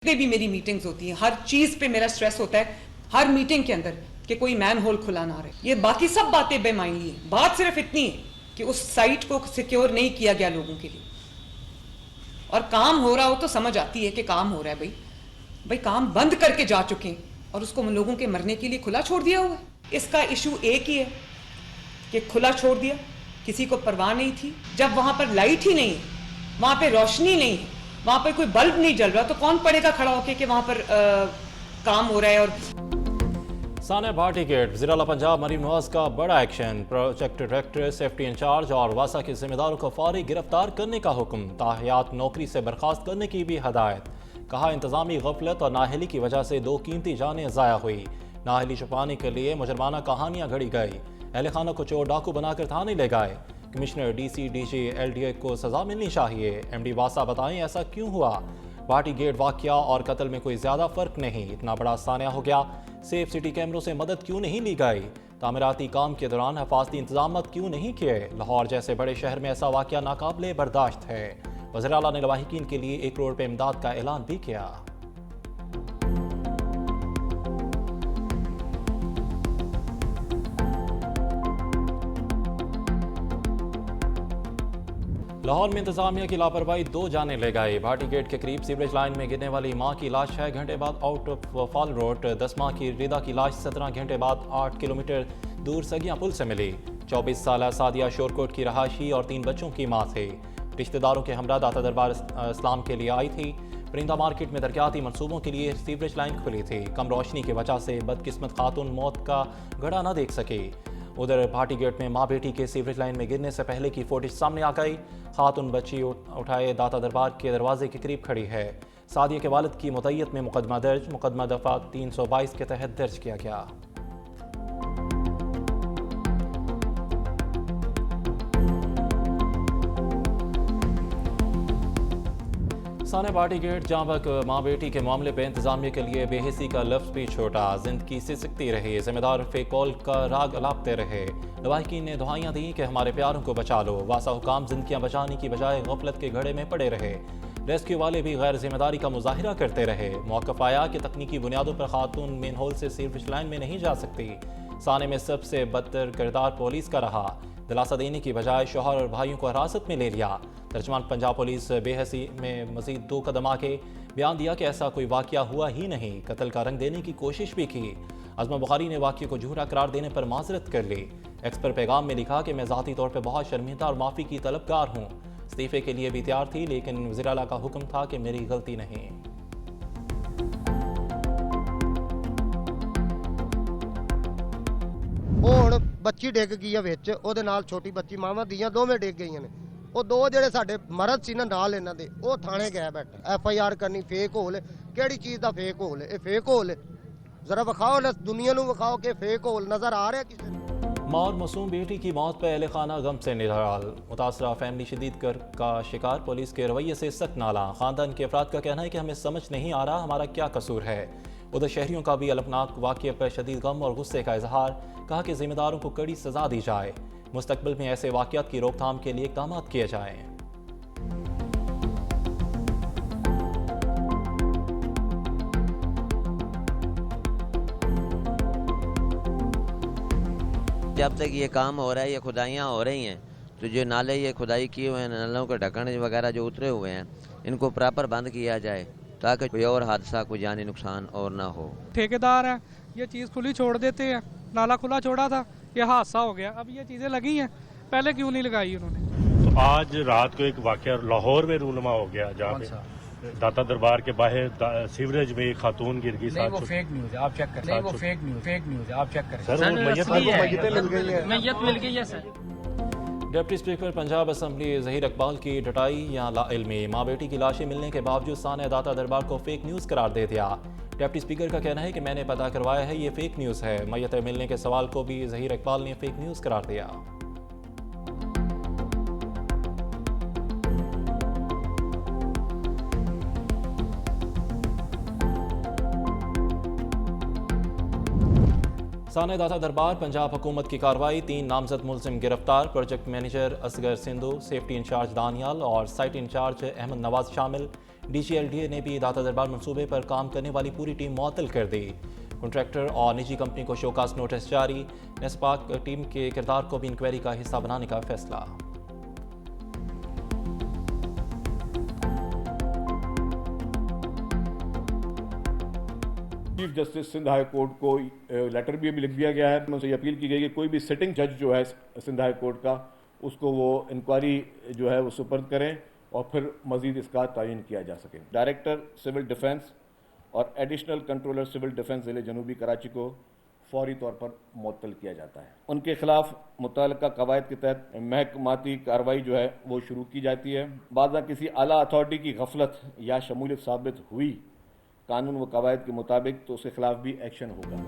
भी मेरी मीटिंग्स होती हैं, हर चीज पे मेरा स्ट्रेस होता है हर मीटिंग के अंदर कि कोई मैन होल खुला ना रहे। ये बाकी सब बातें बेमायनी है, बात सिर्फ इतनी है कि उस साइट को सिक्योर नहीं किया गया लोगों के लिए, और काम हो रहा हो तो समझ आती है कि काम हो रहा है। भाई काम बंद करके जा चुके हैं और उसको लोगों के मरने के लिए खुला छोड़ दिया हुआ है। इसका इशू एक ही है कि खुला छोड़ दिया, किसी को परवाह नहीं थी। जब वहां पर लाइट ही नहीं है, वहां पे रोशनी नहीं है, वहां पर कोई बल्ब नहीं जल रहा, तो कौन पड़ेगा खड़ा होके कि वहां पर काम हो रहा है। और सानिया भाटी गेट, ज़िला पंजाब मरीन हौस का बड़ा action. Project director, safety incharge और वासा के जिम्मेदारों को फौरी गिरफ्तार करने का हुक्म। ताहियात नौकरी से बर्खास्त करने की भी हदायत। कहा इंतजामी गफलत और नाअहली की वजह से 2 कीमती जानें ज़ाया हुई। नाअहली छुपाने के लिए मुजरमाना कहानियाँ घड़ी गई। अहल खाना को चोर डाकू बनाकर थाने ले गए। कमिश्नर, डीसी, डीजी, एलडीए को सजा मिलनी चाहिए। एमडी वासा बताएं ऐसा क्यों हुआ। भाटी गेट वाकया और कत्ल में कोई ज़्यादा फ़र्क नहीं, इतना बड़ा सानिया हो गया। सेफ सिटी कैमरों से मदद क्यों नहीं ली गई। तामीराती काम के दौरान हिफाजती इंतजाम क्यों नहीं किए। लाहौर जैसे बड़े शहर में ऐसा वाकया नाकाबिले बर्दाश्त है। वज़ीर आला ने लवाहिकीन के लिए 1 करोड़ रुपये इमदाद का ऐलान भी किया। लाहौर में इंतजामिया की लापरवाही 2 जाने ले गए। भाटी गेट के करीब सीवरेज लाइन में गिरने वाली मां की लाश 6 घंटे बाद आउट ऑफ फॉल रोड। 10 माह की रिदा की लाश 17 घंटे बाद 8 किलोमीटर दूर सगिया पुल से मिली। 24 साल सादिया शोरकोट की रहायशी और 3 बच्चों की मां थी। रिश्तेदारों के हमरा दाता दरबार इस्लाम के लिए आई थी। परिंदा मार्केट में तरक्याती मनसूबों के लिए सीवरेज लाइन खुली थी। कम रोशनी की वजह से बदकिस्मत खातून मौत का घड़ा न देख सकी। उधर भाटी गेट में माँ बेटी के सीवरेज लाइन में गिरने से पहले की फुटेज सामने आ गई। खातून बच्ची उठाए दाता दरबार के दरवाजे के करीब खड़ी है। सादिया के वालिद की मुतय्यत में मुकदमा दर्ज। मुकदमा दफा 322 के तहत दर्ज किया गया। सानिया भाटी गेट जांबक माँ बेटी के मामले पे इंतजामिया के लिए बेहिसी का लफ्ज़ भी छोटा। जिंदगी सिसकती रही, जिम्मेदार फेकॉल का राग अलापते रहे। लवाहिकीन ने दुआएं दी कि हमारे प्यारों को बचा लो। वासा हुकाम जिंदगियां बचाने की बजाय गफलत के घड़े में पड़े रहे। रेस्क्यू वाले भी गैर जिम्मेदारी का मुजाहिरा करते रहे। मौक़िफ़ आया कि तकनीकी बुनियादों पर खातून मेन होल से सीवरेज लाइन में नहीं जा सकती। साने में सबसे बदतर किरदार पुलिस का रहा। दिलासा देने की बजाय शौहर और भाइयों को हिरासत में ले लिया। तर्जमान पंजाब पुलिस बेहसी में मजीद 2 कदम आके बयान दिया कि ऐसा कोई वाकया हुआ ही नहीं। कत्ल का रंग देने की कोशिश भी की। अज़मा बुखारी ने वाकये को झूठा करार देने पर माजरत कर ली। एक्स पर पैगाम में लिखा कि मैं ज़ाती तौर पर बहुत शर्मिंदा और माफ़ी की तलबगार हूँ। इस्तीफ़े के लिए भी तैयार थी, लेकिन वज़ीर आला का हुक्म था कि मेरी गलती नहीं। ਹੁਣ ਬੱਚੀ ਡਿੱਗ ਗਈ ਆ ਵਿੱਚ, ਉਹਦੇ ਨਾਲ ਛੋਟੀ ਬੱਚੀ ਮਾਵਾਂ ਦੀਆਂ ਦੋਵੇਂ ਡਿੱਗ ਗਈਆਂ ਨੇ। ਉਹ 2 ਜਿਹੜੇ ਸਾਡੇ ਮਰਦ ਸੀ ਨਾ ਨਾਲ ਇਹਨਾਂ ਦੇ, ਉਹ ਥਾਣੇ ਗਏ ਬੈਠਾ। FIR ਕਰਨੀ ਫੇਕ ਹੋਲ, ਕਿਹੜੀ ਚੀਜ਼ ਦਾ ਫੇਕ ਹੋਲ? ਇਹ ਫੇਕ ਹੋਲ ਜ਼ਰਾ ਵਿਖਾਓ ਨਾ, ਦੁਨੀਆ ਨੂੰ ਵਿਖਾਓ ਕਿ ਫੇਕ ਹੋਲ ਨਜ਼ਰ ਆ ਰਿਹਾ ਕਿਸੇ ਨੂੰ। माँ और मासूम बेटी की मौत पर अहले खाना गम से निढाल। मुतासरा फैमिली शदीद कर का शिकार, पुलिस के रवैये से सख्त नाला। ख़ानदान के अफराद का कहना है कि हमें समझ नहीं आ रहा हमारा क्या कसूर है। उधर शहरियों का भी अलफनाक वाक़ये पर शदीद गम और गुस्से का इजहार। कहा कि जिम्मेदारों को कड़ी सज़ा दी जाए। मुस्तकबिल में ऐसे वाक़यात की रोकथाम के लिए इक़दाम किए जाएँ। जब तक ये काम हो रहा है, ये खुदाइयाँ हो रही हैं, तो जो नाले ये खुदाई किए हुए हैं, नालों के ढक्कन वगैरह जो उतरे हुए हैं, इनको प्रॉपर बंद किया जाए ताकि कोई और हादसा, कोई जानी नुकसान और ना हो। ठेकेदार है, ये चीज़ खुली छोड़ देते हैं। नाला खुला छोड़ा था, ये हादसा हो गया। अब ये चीज़ें लगी हैं, पहले क्यों नहीं लगाई उन्होंने? तो आज रात को एक वाकया लाहौर में रूनुमा हो गया, जहाँ पे दाता दरबार के बाहर सीवरेज में एक खातून गिर गई। नहीं, वो फेक न्यूज़ है, आप चेक करें। नहीं, वो फेक न्यूज़ है, आप चेक करें। सर वो मैयत मिल गई है sir. Deputy speaker Punjab assembly Zaheer Iqbal की डटाई या लाइल्मी। माँ बेटी की लाशें मिलने के बावजूद सानिया दाता दरबार को फेक न्यूज़ करार दे दिया। डिप्टी स्पीकर का कहना है कि मैंने पता करवाया है, ये फेक न्यूज़ है। मैयत मिलने के सवाल को भी ज़हीर इकबाल ने फेक न्यूज़ करार दिया। साने दाता दरबार पंजाब हुकूमत की कार्रवाई, 3 नामजद मुलजिम गिरफ्तार, project manager Asghar Sindhu, safety incharge Daniyal और साइट इंचार्ज अहमद नवाज शामिल। DGLDA ने भी दाता दरबार मंसूबे पर काम करने वाली पूरी टीम मुअत्तल कर दी। कॉन्ट्रैक्टर और निजी कंपनी को शोकास नोटिस जारी। नेस्पाक टीम के किरदार को भी इंक्वायरी का हिस्सा बनाने का फैसला। Chief justice Sindh high court को लेटर भी अभी लिख दिया गया है। उनसे ये अपील की गई कि कोई भी सिटिंग जज जो है सिंध हाई कोर्ट का, उसको वो इंक्वायरी जो है वो सुपर्द करें और फिर मजीद इसका तयन किया जा सके। डायरेक्टर सिविल डिफेंस और एडिशनल कंट्रोलर सिविल डिफेंस ज़िले जनूबी कराची को फौरी तौर पर मुअत्तल किया जाता है। उनके खिलाफ मुतल्लिका कवायद के तहत महकमाती कार्रवाई जो है वो शुरू की जाती है। बाज़ किसी आला अथॉरिटी की गफलत या शमूलियत साबित हुई कानून व कवायद के मुताबिक तो उसके खिलाफ भी एक्शन होगा।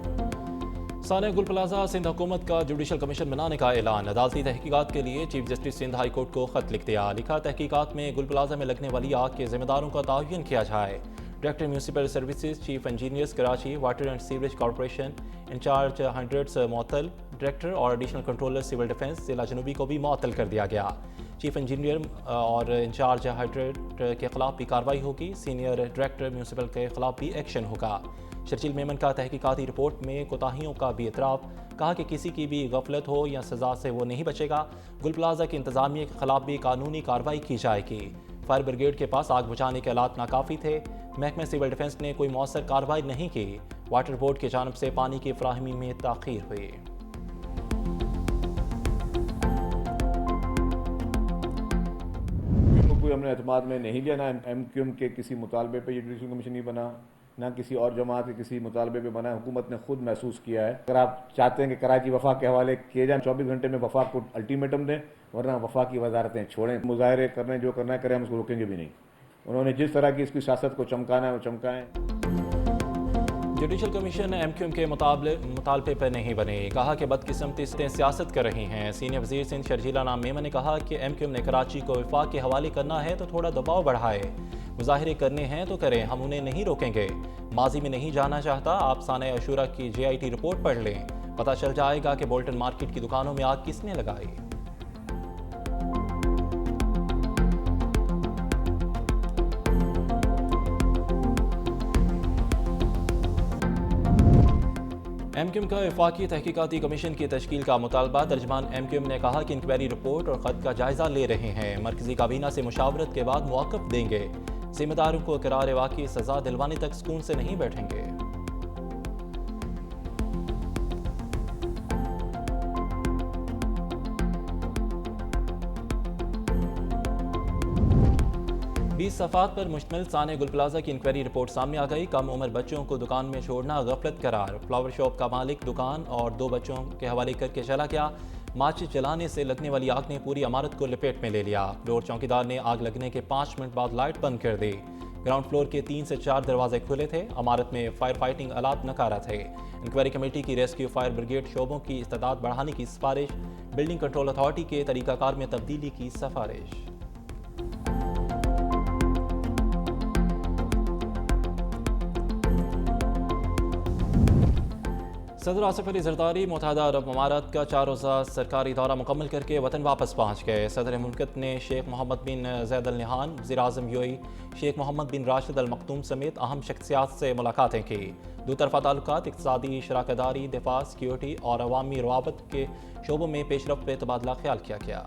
साने गुल प्लाजा सिंध हुकूमत का जुडिशल कमीशन बनाने का ऐलान। अदालती तहकीकात के लिए chief justice Sindh high court को खत लिख दिया। लिखा, तहकीकात में गुल प्लाजा में लगने वाली आग के जिम्मेदारों का तयन किया जाए। Director municipal services, chief engineers Karachi, water and sewerage corporation, incharge hydrants मुअत्तल, डायरेक्टर और एडिशनल कंट्रोलर सिविल डिफेंस जिला जनूबी को भी मुअत्तल कर दिया गया। चीफ इंजीनियर और इंचार्ज हाइड्रेट के खिलाफ भी कार्रवाई होगी। सीनियर डायरेक्टर म्यूनसिपल के खिलाफ भी एक्शन होगा। शर्जील मेमन का तहकीकाती रिपोर्ट में कोताहियों का भी इतराफ़। कहा कि किसी की भी गफलत हो या सज़ा से वो नहीं बचेगा। गुल प्लाजा की इंतजामिया के खिलाफ भी कानूनी कार्रवाई की जाएगी। फायर ब्रिगेड के पास आग बुझाने के आलात नाकाफ़ी थे। महकमे सिविल डिफेंस ने कोई मौसर कार्रवाई नहीं की। वाटर बोर्ड की जानब से पानी की फराहमी में ताख़ीर हुई। कोई हमने एतमाद में नहीं लिया। ना MQM के किसी मुतालबे पे ये जुडिशल कमीशन नहीं बना, ना किसी और जमात के किसी मुतालबे पे बना। हुकूमत ने खुद महसूस किया है। अगर आप चाहते हैं कि कराची वफाक के हवाले किए जाए, 24 घंटे में वफाक को अल्टीमेटम दें, वरना वफाक की वजारतें छोड़ें। मुजाहरे करने जो करना है करें, हम उसको रोकेंगे भी नहीं। उन्होंने जिस तरह की इसकी सियासत को चमकाना है वो चमकाएं। जुडिशल कमीशन MQM के मुतालबे पर नहीं बने। कहा कि बदकिस्मती से सियासत कर रही हैं। सीनियर वजीर सिंध शर्जीला नाम मेमन ने कहा कि MQM ने कराची को वफाक के हवाले करना है तो थोड़ा दबाव बढ़ाए। मुजाहिरे करने हैं तो करें, हम उन्हें नहीं रोकेंगे। माजी में नहीं जाना चाहता, आप साने अशूरा की JIT रिपोर्ट पढ़ लें, पता चल जाएगा कि बोल्टन मार्केट की दुकानों में आग किसने लगाई। MQM का वफाकी तहकीकाती कमीशन की तश्कील का मुतालबा। तर्जमान MQM ने कहा कि इंक्वायरी रिपोर्ट और ख़त का जायज़ा ले रहे हैं। मरकज़ी काबीना से मुशावरत के बाद मुआक़ब देंगे। जिम्मेदारों को करार वाक़ई सज़ा दिलवाने तक सुकून से नहीं बैठेंगे। बीस सफ़ात पर मुश्तमिल साने गुल प्लाजा की इंक्वायरी रिपोर्ट सामने आ गई। कम उम्र बच्चों को दुकान में छोड़ना गफलत करार। फ्लावर शॉप का मालिक दुकान और 2 बच्चों के हवाले करके चला गया। माचिस जलाने से लगने वाली आग ने पूरी इमारत को लपेट में ले लिया। फ्लोर चौकीदार ने आग लगने के 5 मिनट बाद लाइट बंद कर दी। ग्राउंड फ्लोर के 3 से 4 दरवाजे खुले थे। इमारत में फायर फाइटिंग आलात नकारा थे। इंक्वायरी कमेटी की रेस्क्यू फायर ब्रिगेड शोबों की इस्तादाद बढ़ाने की सिफारिश। बिल्डिंग कंट्रोल अथॉरिटी के तरीकाकार में तब्दीली की सिफारिश। सदर आसिफ अली जरदारी मुत्तहिदा अरब अमारात का 4 रोज़ा सरकारी दौरा मुकम्मल करके वतन वापस पहुँच गए। सदर मुमलिकत ने शेख मोहम्मद बिन ज़ैद अल नहान, वज़ीर आज़म UAE शेख मोहम्मद बिन राशिद अल मखदूम समेत अहम शख्सियात से मुलाकातें की। दो तरफ़ा ताल्लुकात, इक़्तिसादी शराकतदारी, दिफा, सिक्योरिटी और अवामी रवाबत के शोबों में पेशरफ्त पे तबादला ख्याल किया गया।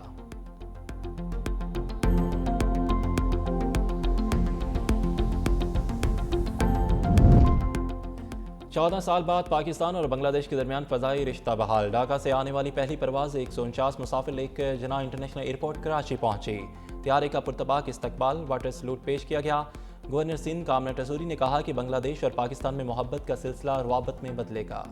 14 साल बाद पाकिस्तान और बांग्लादेश के दरमियान फ़ज़ाई रिश्ता बहाल। ढाका से आने वाली पहली परवाज़ 149 मुसाफिर लेकर जना इंटरनेशनल एयरपोर्ट कराची पहुंची। त्यारे का पुरतबाक इस्तकबाल, वाटर सलूट पेश किया गया। गवर्नर सिंध कामना टसूरी ने कहा कि बांग्लादेश और पाकिस्तान में मोहब्बत का सिलसिला रवाबत में बदलेगा।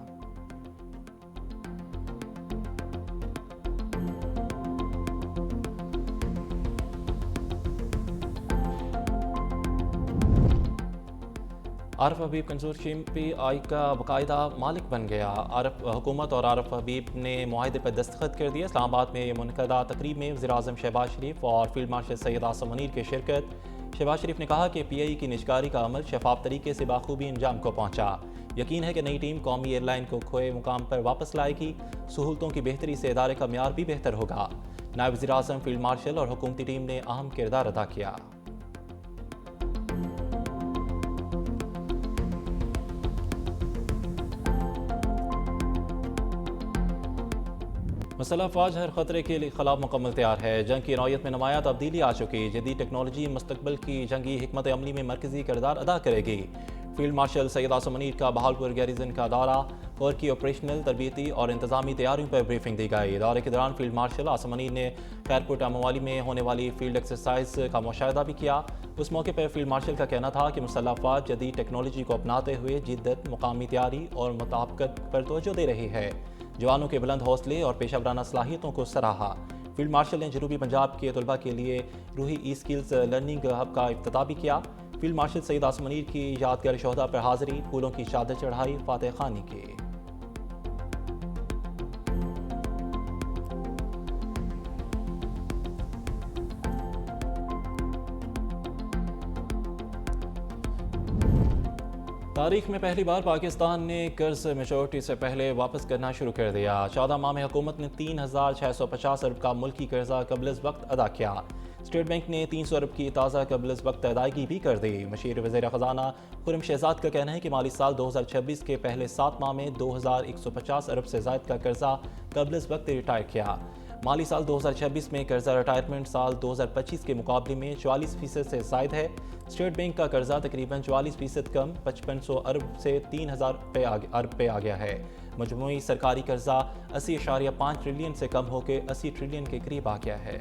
आरफ हबीब कंसोर्शियम PI का बाकायदा मालिक बन गया। आरफ हुकूमत और आरफ हबीब ने मुआहदे पर दस्तखत कर दिए। इस्लामाबाद में मुनक़दा तकरीब में वज़ीर आज़म शहबाज शरीफ और फील्ड मार्शल सैयद आसम मुनीर की शिरकत। शहबाज शरीफ ने कहा कि PI की निजकारी का अमल शफाफ तरीके से बाखूबी अंजाम को पहुंचा। यकीन है कि नई टीम कौमी एयरलाइन को खोए मुकाम पर वापस लाएगी। सहूलतों की बेहतरी से इदारे का म्यार भी बेहतर होगा। नायब वज़ीर आज़म, फील्ड मार्शल और हुकूमती टीम ने अहम किरदार अदा किया। मसला फ़ौज हर ख़तरे के खिलाफ मुकम्मल तैयार है। जंग की नौयत में नुमाया तब्दीली आ चुकी। जदीद टेक्नोलॉजी मुस्तकबिल की जंगी हिकमत अमली में मरकज़ी किरदार अदा करेगी। फील्ड मार्शल सैयद आसिम मुनीर का बहावलपुर गैरिजन का दौरा, कोर की ऑपरेशनल, तरबियती और इंतजामी तैयारियों पर ब्रीफिंग दी गई। दौरे के दौरान फील्ड मार्शल आसिम मुनीर ने खैरपुट अमवाली में होने वाली फील्ड एक्सरसाइज का मुशाहिदा भी किया। उस मौके पर फील्ड मार्शल का कहना था कि मुसल्लह फ़ौज जदीद टेक्नोलॉजी को अपनाते हुए जिद्दत, मुकामी तैयारी और मुताबिकत पर तवज्जो दे रही है। जवानों के बुलंद हौसले और पेशा वराना सलाहियतों को सराहा। फील्ड मार्शल ने जनूबी पंजाब के तलबा के लिए रूही ई स्किल्स लर्निंग हब का इफ्तिताह भी किया। फील्ड मार्शल सैयद आसिम मुनीर की यादगार शोहदा पर हाजिरी, फूलों की चादर चढ़ाई, फातह खानी की। तारीख में पहली बार पाकिस्तान ने कर्ज मेच्योरिटी से पहले वापस करना शुरू कर दिया। 14 माह में हुकूमत ने 3,650 अरब का मुल्की कर्जा कबल वक्त अदा किया। स्टेट बैंक ने 300 अरब की ताज़ा कबल वक्त अदायगी भी कर दी। मशीर वज़ीर ख़जाना खुर्रम शहजाद का कहना है कि माली साल 2026 के पहले 7 माह में 2,150 अरब से ज़ायद का कर्जा कबल वक्त रिटायर किया। माली साल 2026 में कर्जा रिटायरमेंट साल 2025 के मुकाबले में 44% से ज़ायद है। स्टेट बैंक का कर्जा तकरीबन 44% कम 5500 अरब से 3,000 अरब पे आ गया है। मजमूई सरकारी कर्जा 80.5 ट्रिलियन से कम होकर 80 ट्रिलियन के करीब आ गया है।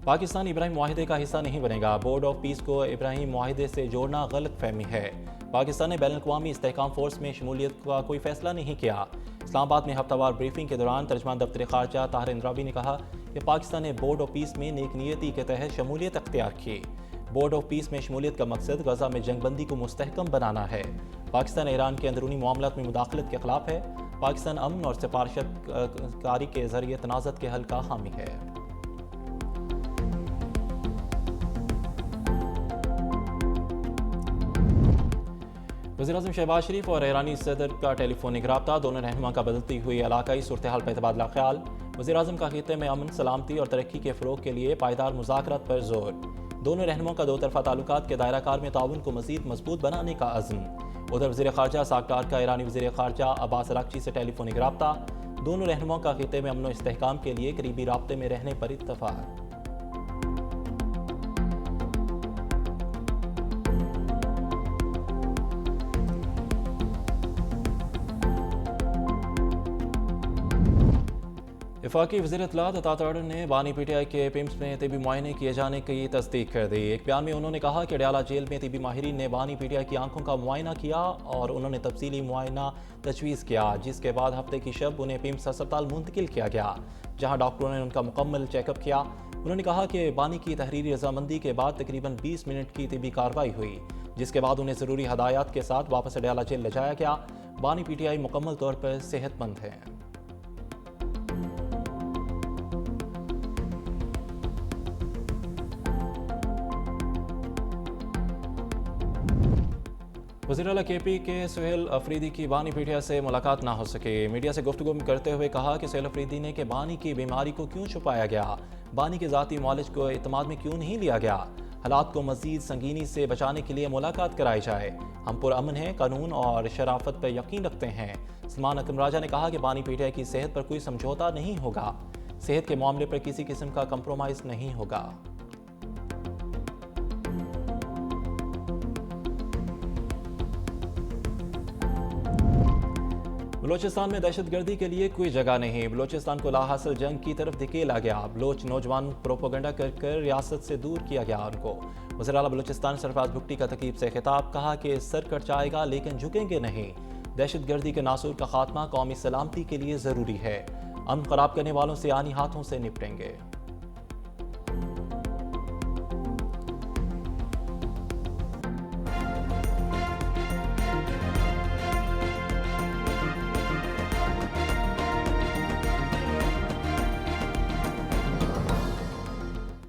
पाकिस्तान इब्राहिम मुआहिदे का हिस्सा नहीं बनेगा। बोर्ड ऑफ पीस को इब्राहिम मुआहिदे से जोड़ना गलत फहमी है। पाकिस्तान ने बैनुल-अक़वामी इस्तेहकाम फोर्स में शमूलियत का कोई फैसला नहीं किया। इस्लामाबाद में हफ्तावार ब्रीफिंग के दौरान तर्जमान दफ्तर ख़ारजा ताहिर इंद्रावी ने कहा कि पाकिस्तान ने बोर्ड ऑफ पीस में नेक नियति के तहत शमूलियत अख्तियार की। बोर्ड ऑफ पीस में शमूलियत का मकसद गजा में जंगबंदी को मुस्तहकम बनाना है। पाकिस्तान ईरान के अंदरूनी मामलात में मुदाखलत के खिलाफ है। पाकिस्तान अमन और सिफारशतकारी के जरिए तनाज़त के हल का हामी है। वज़ीर-ए-आज़म शहबाज शरीफ और ईरानी सदर का टेलीफोनिक रब्ता, दोनों रहनुमा का बदलती हुई इलाकाई सूरत हाल पर तबादला ख्याल। वज़ीर-ए-आज़म का खित्ते में अमन, सलामती और तरक्की के फ़रोग़ के लिए पायदार मुज़ाकरात पर जोर। दोनों रहनुमा का दो तरफ़ा ताल्लुकात के दायरा कार में ताउन को मज़ीद मजबूत बनाने का अज़्म। उधर वज़ीर ख़ारजा साकटार का ईरानी वज़ीर ख़ारजा अब्बास अराग़ची से टेलीफोनिक रब्ता, दोनों रहनुमा का खित्ते में अमन व इस्तेहकाम के लिए करीबी राब्ते में रहने पर इत्तफ़ाक़। वफाकी वज़ीर इत्तलात अता तारड़ ने बानी PTI के पिम्स में तिबी मुआयने किए जाने की तस्दीक कर दी। एक बयान में उन्होंने कहा कि अडयाला जेल में तिबी माहिरीन ने बानी PTI की आंखों का मुआयना किया और उन्होंने तफसीली मुआयना तजवीज़ किया, जिसके बाद हफ्ते की शब उन्हें पिम्स अस्पताल मुंतकिल किया गया, जहाँ डॉक्टरों ने उनका मुकम्मल चेकअप किया। उन्होंने कहा कि बानी की तहरीरी रजामंदी के बाद तकरीबन 20 मिनट की तिबी कार्रवाई हुई, जिसके बाद उन्हें ज़रूरी हदायत के साथ वापस अडयाला जेल ले जाया गया। बानी PTI मुकम्मल तौर पर सेहतमंद है। वज़ीर आला KP के सुहेल अफरीदी की बानी PTI से मुलाकात ना हो सके। मीडिया से गुफ्तगू करते हुए कहा कि सुहेल अफरीदी ने कि बानी की बीमारी को क्यों छुपाया गया, बानी के ज़ाती मुआलिज को एतमाद में क्यों नहीं लिया गया, हालात को मज़ीद संगीनी से बचाने के लिए मुलाकात कराई जाए। हम पुरअमन हैं, कानून और शराफत पर यकीन रखते हैं। सलमान अकरम राजा ने कहा कि बानी PTI की सेहत पर कोई समझौता नहीं होगा, सेहत के मामले पर किसी किस्म का कंप्रोमाइज़ नहीं होगा। बलोचिस्तान में दहशतगर्दी के लिए कोई जगह नहीं। बलोचिस्तान को लाहासिल जंग की तरफ धकेला गया। बलोच नौजवान प्रोपोगंडा कर रियासत से दूर किया गया उनको। वज़ीर आला बलोचिस्तान सरफराज भुट्टी का तकीब से खिताब, कहा कि सर कट जाएगा लेकिन झुकेंगे नहीं। दहशतगर्दी के नासूर का खात्मा कौमी सलामती के लिए ज़रूरी है। अमन खराब करने वालों से आनी हाथों से निपटेंगे।